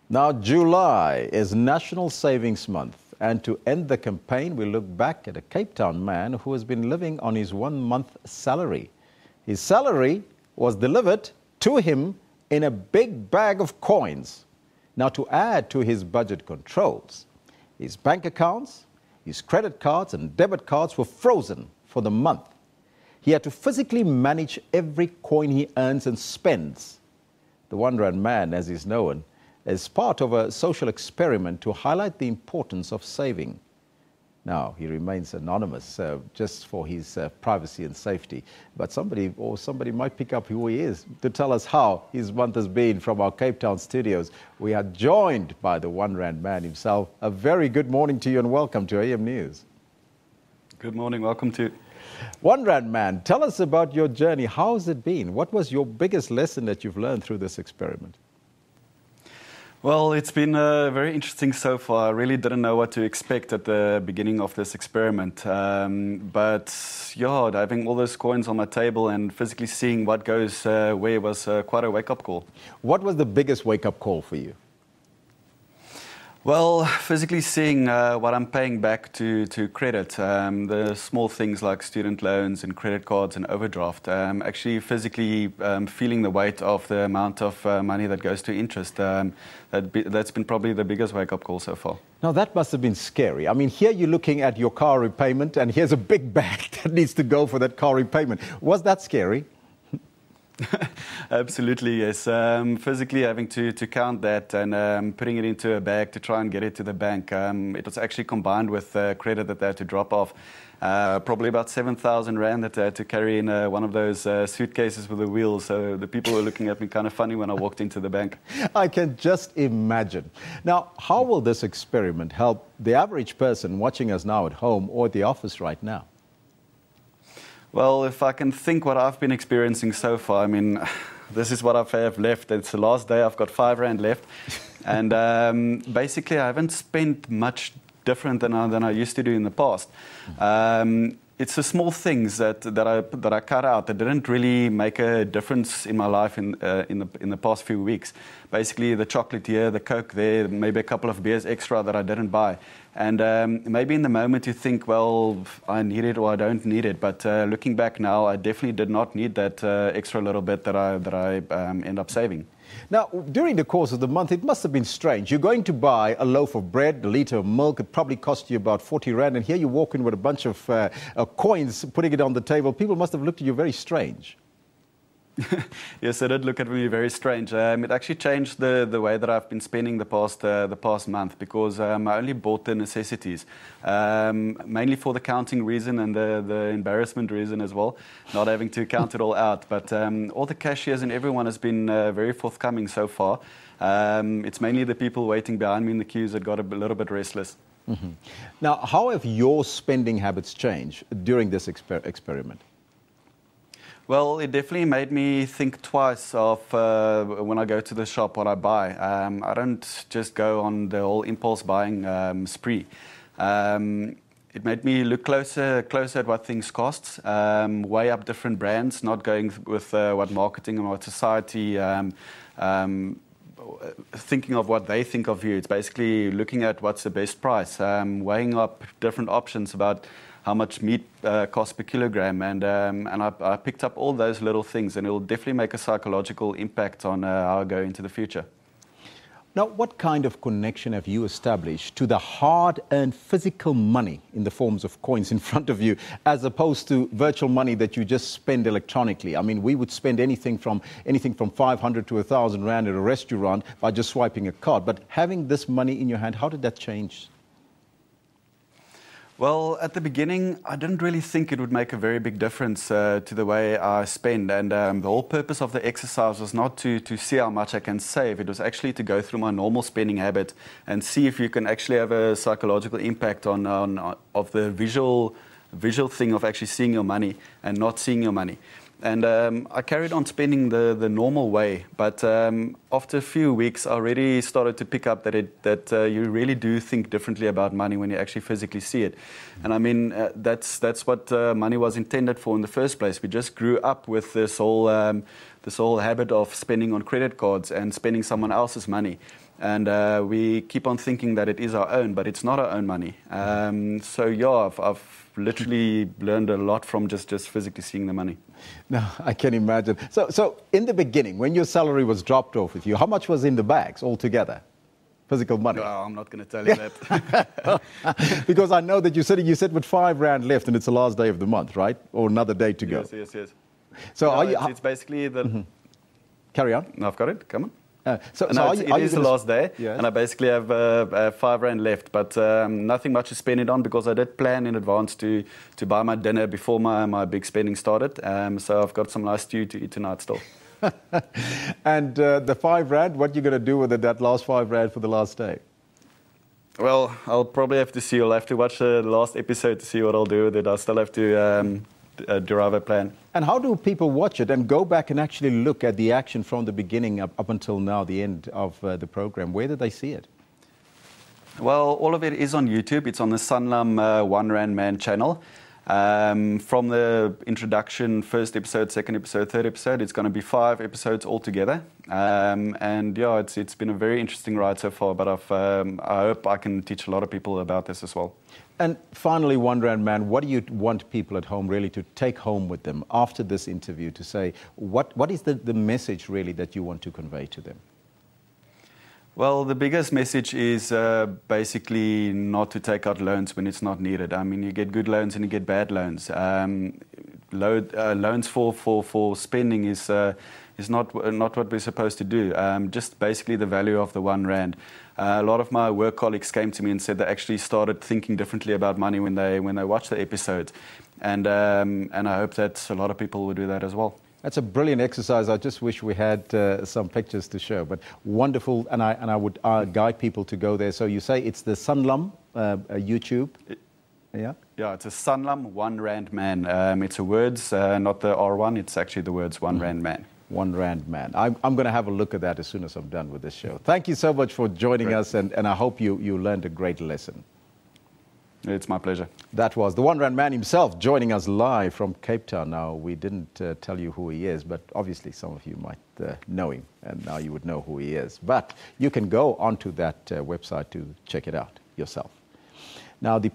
Now, July is National Savings Month, and to end the campaign, we look back at a Cape Town man who has been living on his 1 month salary. His salary was delivered to him in a big bag of coins. Now, to add to his budget controls, his bank accounts, his credit cards and debit cards were frozen for the month. He had to physically manage every coin he earns and spends. The One-Rand Man, as he's known, is part of a social experiment to highlight the importance of saving. Now, he remains anonymous just for his privacy and safety, but somebody might pick up who he is. To tell us how his month has been from our Cape Town studios, we are joined by the One-Rand Man himself. A very good morning to you and welcome to AM News. Good morning, welcome to... One-Rand Man, tell us about your journey. How has it been? What was your biggest lesson that you've learned through this experiment? Well, it's been very interesting so far. I really didn't know what to expect at the beginning of this experiment. But yeah, having all those coins on my table and physically seeing what goes where was quite a wake-up call. What was the biggest wake-up call for you? Well, physically seeing what I'm paying back to credit, the small things like student loans and credit cards and overdraft, actually physically feeling the weight of the amount of money that goes to interest, that's been probably the biggest wake-up call so far. Now, that must have been scary. I mean, here you're looking at your car repayment and here's a big bag that needs to go for that car repayment. Was that scary? Absolutely, yes. Physically having to count that and putting it into a bag to try and get it to the bank. It was actually combined with credit that they had to drop off. Probably about 7,000 Rand that they had to carry in one of those suitcases with the wheels. So the people were looking at me kind of funny when I walked into the bank. I can just imagine. Now, how will this experiment help the average person watching us now at home or at the office right now? Well, if I can think what I've been experiencing so far, I mean, this is what I have left. It's the last day. I've got 5 Rand left. And basically, I haven't spent much different than I used to do in the past. It's the small things that I cut out that didn't really make a difference in my life in the past few weeks. Basically, the chocolate here, the Coke there, maybe a couple of beers extra that I didn't buy. And maybe in the moment you think, well, I need it or I don't need it. But looking back now, I definitely did not need that extra little bit that I end up saving. Now, during the course of the month, it must have been strange. You're going to buy a loaf of bread, a litre of milk. It probably cost you about 40 Rand. And here you walk in with a bunch of coins, putting it on the table. People must have looked at you very strange. Yes, they did look at me very strange. It actually changed the way that I've been spending the past month because I only bought the necessities, mainly for the counting reason and the embarrassment reason as well, not having to count it all out. But all the cashiers and everyone has been very forthcoming so far. It's mainly the people waiting behind me in the queues that got a little bit restless. Mm-hmm. Now, how have your spending habits changed during this experiment? Well, it definitely made me think twice of when I go to the shop what I buy. I don't just go on the whole impulse buying spree. It made me look closer at what things cost, weigh up different brands, not going with what marketing and what society thinking of what they think of you. It's basically looking at what's the best price, weighing up different options about how much meat costs per kilogram, and I picked up all those little things, and it will definitely make a psychological impact on how I go into the future. Now, what kind of connection have you established to the hard-earned physical money in the forms of coins in front of you, as opposed to virtual money that you just spend electronically? I mean, we would spend anything from 500 to 1,000 Rand at a restaurant by just swiping a card. But having this money in your hand, how did that change? Well, at the beginning, I didn't really think it would make a very big difference to the way I spend. And the whole purpose of the exercise was not to see how much I can save. It was actually to go through my normal spending habit and see if you can actually have a psychological impact on the visual thing of actually seeing your money and not seeing your money. And I carried on spending the normal way. But after a few weeks, I already started to pick up that you really do think differently about money when you actually physically see it. And I mean, that's what money was intended for in the first place. We just grew up with this whole habit of spending on credit cards and spending someone else's money. And we keep on thinking that it is our own, but it's not our own money. So yeah, I've literally learned a lot from just physically seeing the money. No, I can imagine. So in the beginning, when your salary was dropped off with you, how much was in the bags altogether? Physical money? No, I'm not going to tell you that. Because I know that you said with R5 left and it's the last day of the month, right? Or another day to go. Yes. So no, are you... It's basically the... Mm-hmm. Carry on. No, I've got it. Come on. It is the last day, yes. And I basically have R5 left, but nothing much to spend it on because I did plan in advance to buy my dinner before my big spending started. So I've got some nice stew to eat tonight still. And the R5, what are you going to do with that last R5 for the last day? Well, I'll probably have to see. I'll have to watch the last episode to see what I'll do with it. I still have to derive a plan. And how do people watch it and go back and actually look at the action from the beginning up until now, the end of the program? Where did they see it? Well, all of it is on YouTube. It's on the Sanlam R1 Man channel. From the introduction, first episode, second episode, third episode, it's going to be 5 episodes altogether. And yeah, it's been a very interesting ride so far, but I hope I can teach a lot of people about this as well. And finally, R1 Man, what do you want people at home really to take home with them after this interview to say, what is the message really that you want to convey to them? Well, the biggest message is basically not to take out loans when it's not needed. I mean, you get good loans and you get bad loans. Loans for spending is not what we're supposed to do. Just basically the value of the R1. A lot of my work colleagues came to me and said they actually started thinking differently about money when they watched the episodes, and I hope that a lot of people will do that as well. That's a brilliant exercise. I just wish we had some pictures to show, but wonderful. And I would guide people to go there. So you say it's the Sanlam YouTube. Yeah. Yeah, it's a Sanlam R1 Man. It's a words, not the R1. It's actually the words R1 Man. R1 Man. I'm going to have a look at that as soon as I'm done with this show. Thank you so much for joining us, and I hope you learned a great lesson. It's my pleasure. That was the R1 Man himself joining us live from Cape Town. Now, we didn't tell you who he is, but obviously some of you might know him, and now you would know who he is. But you can go onto that website to check it out yourself. Now, the